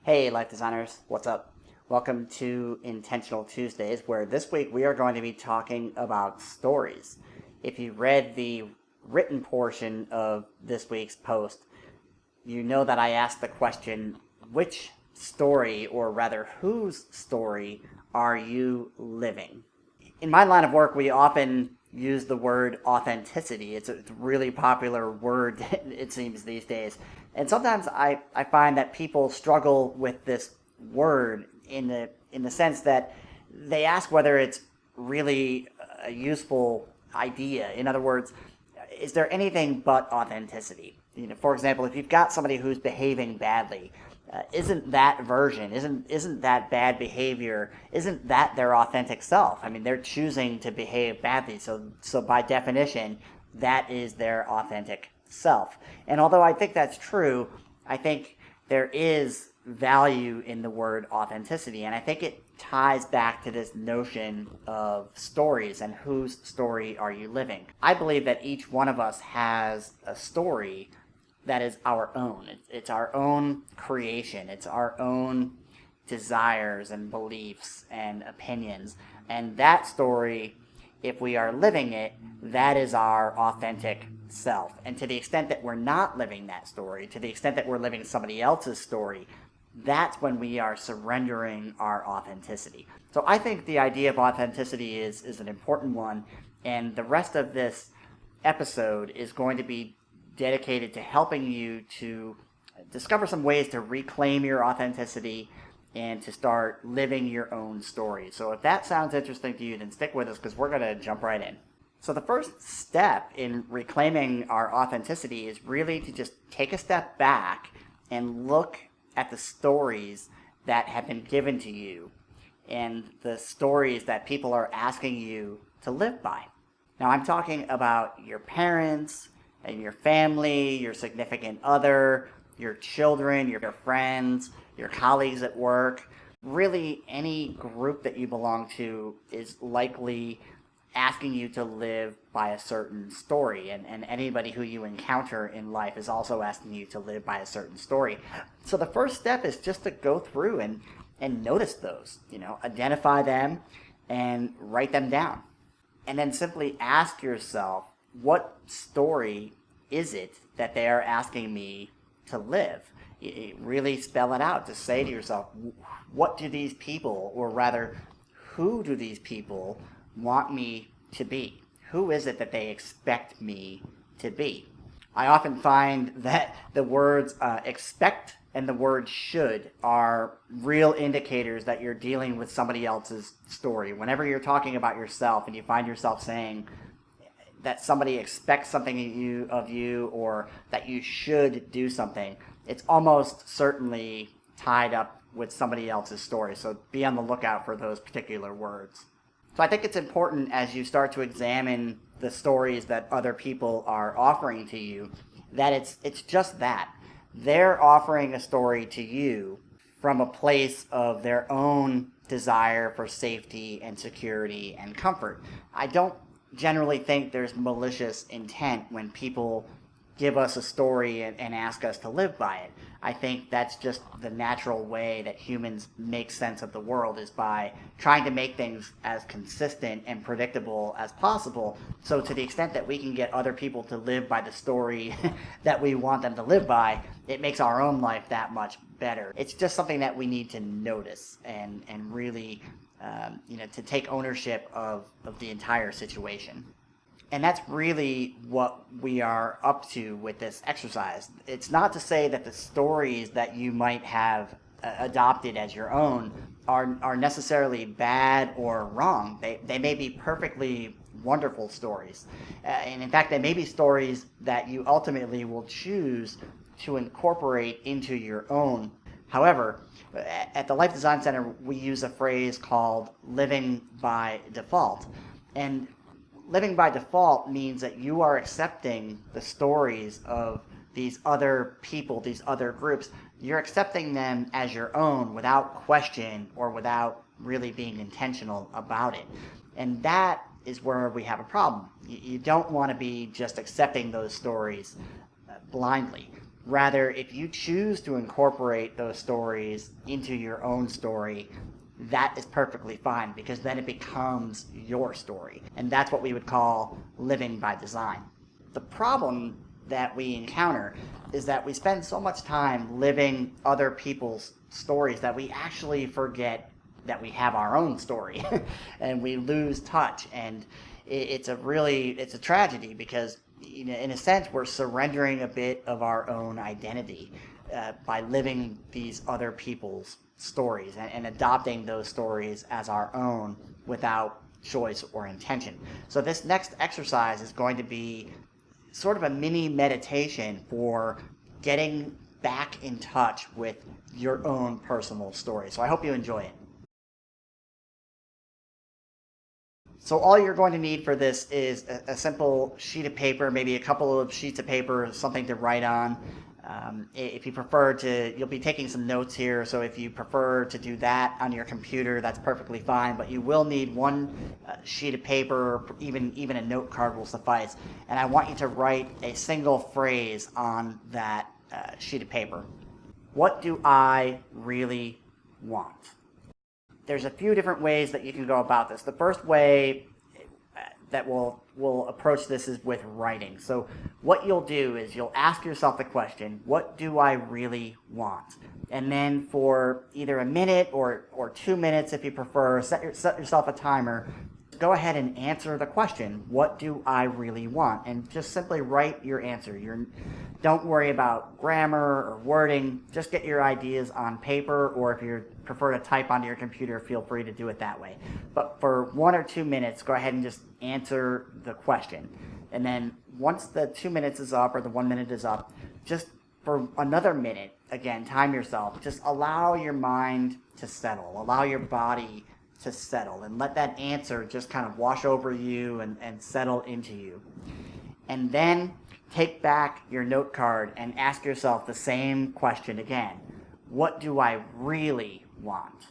Hey, Life Designers, what's up? Welcome to Intentional Tuesdays, where this week we are going to be talking about stories. If you read the written portion of this week's post, you know that I asked the question, which story, or rather, whose story are you living? In my line of work, we often use the word authenticity. It's a really popular word, it seems, these days. And sometimes I find that people struggle with this word in the sense that they ask whether it's really a useful idea. In other words, is there anything but authenticity? For example, if you've got somebody who's behaving badly, isn't that version, isn't that bad behavior, isn't that their authentic self? I mean, they're choosing to behave badly, so by definition, that is their authentic self. And although I think that's true, I think there is value in the word authenticity, and I think it ties back to this notion of stories and whose story are you living. I believe that each one of us has a story that is our own. It's our own creation. It's our own desires and beliefs and opinions. And that story, if we are living it, that is our authentic self. And to the extent that we're not living that story, to the extent that we're living somebody else's story, that's when we are surrendering our authenticity. So I think the idea of authenticity is an important one, and the rest of this episode is going to be dedicated to helping you to discover some ways to reclaim your authenticity and to start living your own story. So if that sounds interesting to you, then stick with us because we're going to jump right in. So the first step in reclaiming our authenticity is really to just take a step back and look at the stories that have been given to you and the stories that people are asking you to live by. Now, I'm talking about your parents and your family, your significant other, your children, your friends, your colleagues at work. Really, any group that you belong to is likely asking you to live by a certain story, and anybody who you encounter in life is also asking you to live by a certain story. So the first step is just to go through and notice those, identify them and write them down. And then simply ask yourself, what story is it that they are asking me to live? Really spell it out. Just say to yourself, what do these people, or rather, who do these people want me to be? Who is it that they expect me to be? I often find that the words expect and the word should are real indicators that you're dealing with somebody else's story. Whenever you're talking about yourself and you find yourself saying that somebody expects something of you or that you should do something, it's almost certainly tied up with somebody else's story. So be on the lookout for those particular words. So I think it's important as you start to examine the stories that other people are offering to you, that it's just that. They're offering a story to you from a place of their own desire for safety and security and comfort. I don't generally think there's malicious intent when people give us a story and ask us to live by it. I think that's just the natural way that humans make sense of the world, is by trying to make things as consistent and predictable as possible. So to the extent that we can get other people to live by the story that we want them to live by, it makes our own life that much better. It's just something that we need to notice and really to take ownership of the entire situation. And that's really what we are up to with this exercise. It's not to say that the stories that you might have adopted as your own are necessarily bad or wrong. They may be perfectly wonderful stories. And in fact, they may be stories that you ultimately will choose to incorporate into your own. However, at the Life Design Center, we use a phrase called living by default. And living by default means that you are accepting the stories of these other people, these other groups. You're accepting them as your own without question or without really being intentional about it. And that is where we have a problem. You don't want to be just accepting those stories blindly. Rather, if you choose to incorporate those stories into your own story, that is perfectly fine, because then it becomes your story. And that's what we would call living by design. The problem that we encounter is that we spend so much time living other people's stories that we actually forget that we have our own story and we lose touch. And it's a tragedy, because in a sense we're surrendering a bit of our own identity by living these other people's stories and adopting those stories as our own without choice or intention. So this next exercise is going to be sort of a mini meditation for getting back in touch with your own personal story. So I hope you enjoy it. So all you're going to need for this is a simple sheet of paper, maybe a couple of sheets of paper, something to write on. If you prefer to, you'll be taking some notes here, so if you prefer to do that on your computer, that's perfectly fine, but you will need one sheet of paper, even a note card will suffice, and I want you to write a single phrase on that sheet of paper. What do I really want? There's a few different ways that you can go about this. The first way that we'll approach this is with writing. So what you'll do is you'll ask yourself the question, what do I really want? And then for either a minute or 2 minutes, if you prefer, set yourself a timer. Go ahead and answer the question, what do I really want? And just simply write your answer. Don't worry about grammar or wording. Just get your ideas on paper, or if you prefer to type onto your computer, feel free to do it that way. But for 1 or 2 minutes, go ahead and just answer the question. And then once the 2 minutes is up or the 1 minute is up, just for another minute, again, time yourself. Just allow your mind to settle. Allow your body to settle, and let that answer just kind of wash over you and settle into you. And then take back your note card and ask yourself the same question again. What do I really want?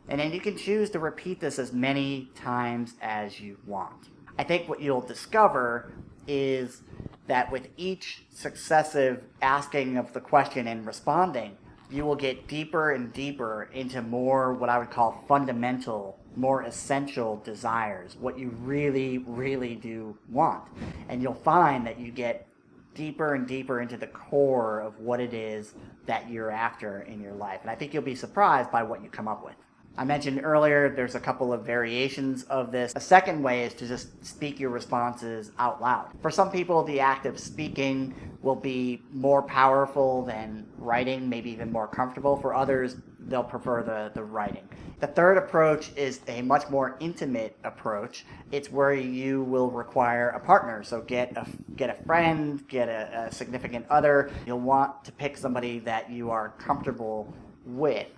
And then you can choose to repeat this as many times as you want. I think what you'll discover is that with each successive asking of the question and responding, you will get deeper and deeper into more what I would call fundamental, more essential desires, what you really, really do want. And you'll find that you get deeper and deeper into the core of what it is that you're after in your life. And I think you'll be surprised by what you come up with. I mentioned earlier there's a couple of variations of this. A second way is to just speak your responses out loud. For some people, the act of speaking will be more powerful than writing, maybe even more comfortable. For others, they'll prefer the writing. The third approach is a much more intimate approach. It's where you will require a partner. So get a friend, get a significant other. You'll want to pick somebody that you are comfortable with.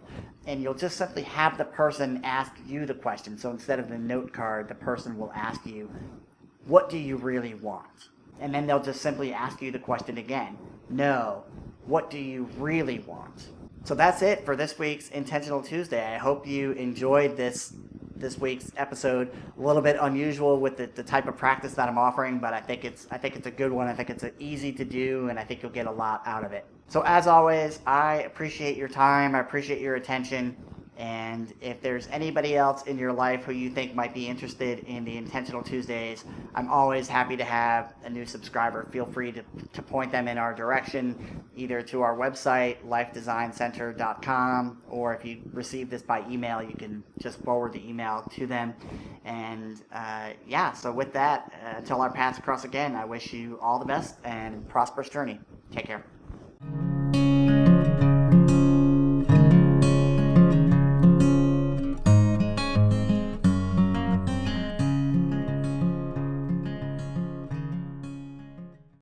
And you'll just simply have the person ask you the question. So instead of the note card, the person will ask you, what do you really want? And then they'll just simply ask you the question again. No, what do you really want? So that's it for this week's Intentional Tuesday. I hope you enjoyed this week's episode. A little bit unusual with the type of practice that I'm offering, but I think it's a good one. I think it's easy to do, and I think you'll get a lot out of it. So as always, I appreciate your time. I appreciate your attention. And if there's anybody else in your life who you think might be interested in the Intentional Tuesdays, I'm always happy to have a new subscriber. Feel free to point them in our direction, either to our website, lifedesigncenter.com, or if you receive this by email, you can just forward the email to them. And so with that, until our paths cross again, I wish you all the best and prosperous journey. Take care.